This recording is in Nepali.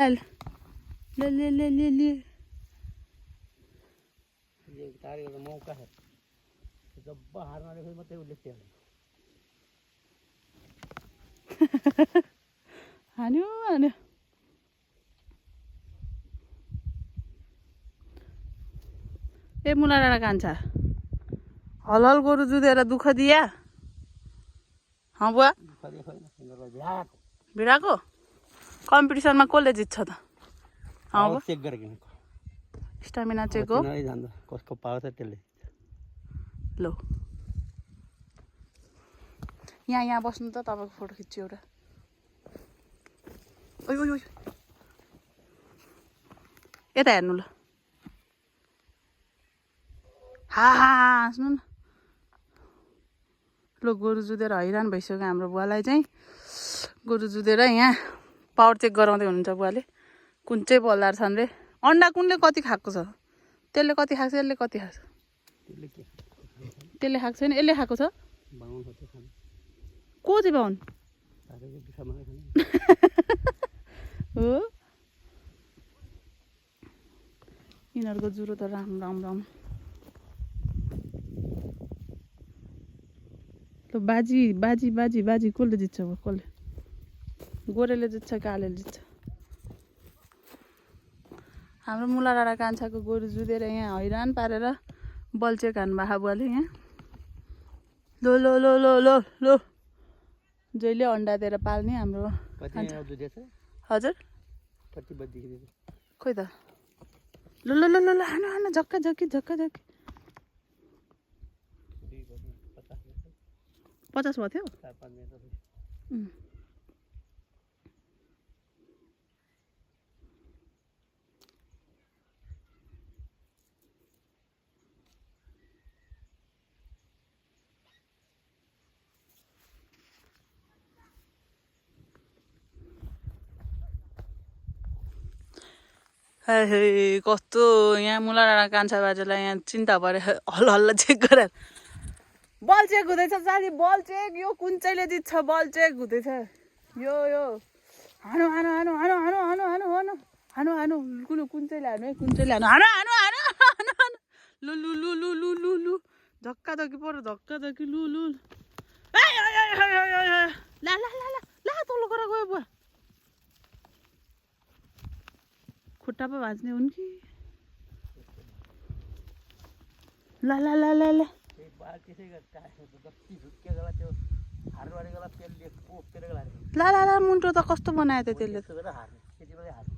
ले ले ले ले ले ये तारे का मौका है जब बाहर ना देखो मत उल्लेख किया हान्यो हान्यो ए मुला डाँडा कान्छा हलहल गोरु जुधेर दुःख दिया हाँ बुवा भिडाको कम्पिटिसनमा कसले जित्छ त पावर चेक गरेको स्टामिना चेक हो जान्दा कसको पावर छ त्यसले लो यहाँ बस्नु त तपाईँको फोटो खिच्छु एउटा ओइ ओइ ओइ यता हेर्नु ल हा हाँस्नु न लो गोरु जुधेर हैरान भइसक्यो हाम्रो बुवालाई चाहिँ गोरु जुधेर यहाँ पावर चेक गराउँदै हुनुहुन्छ बुवाले कुन चाहिँ बल्दार छन् रे अन्डा कुनले कति खाएको छ त्यसले कति खाएको छ यसले कति खाएको छ त्यसले खाएको छैन यसले खाएको छ को चाहिँ बाहुन हो यिनीहरूको जुरो त राम राम राम ल बाजी बाजी बाजी बाजी कसले जित्छ अब कसले गोरेले जित्छ कालेले जित्छ हाम्रो मुला डाँडा कान्छाको गोरु जुधेर यहाँ हैरान पारेर बल्चे खानु भएको बुवाले यहाँ लो लो लो लो लो लो जहिले अन्डा दिएर पाल्ने हाम्रो हजुर खोइ त लो लो लो लो लो हानु हानु झक्का झक्की झक्का झक्की 50 भएको थियो कस्तो यहाँ मुला डाँडा कान्छा बाजेलाई यहाँ चिन्ता पऱ्यो हल्ला हल्ला चेक गरेर बल चेक हुँदैछ साथी बल चेक यो कुन चाहिँले जित्छ बल चेक हुँदैछ यो यो हानु हानु हानु हानु हानु हानु हानु हानु हानु हानु कुन कुन चाहिँले हानु है कुन चाहिँले हानु हानु हानु हानु हानु हानु लु लु लु लु लु लु लु धक्का धक्की पऱ्यो धक्का धक्की लु लु ला ला ला ला ला तल्लो गरेर गयो बुवा खुट्टा पो भाँच्ने हुन् कि ला ला ला ला ला ला ला ला मुन्टो त कस्तो बनायो त त्यसले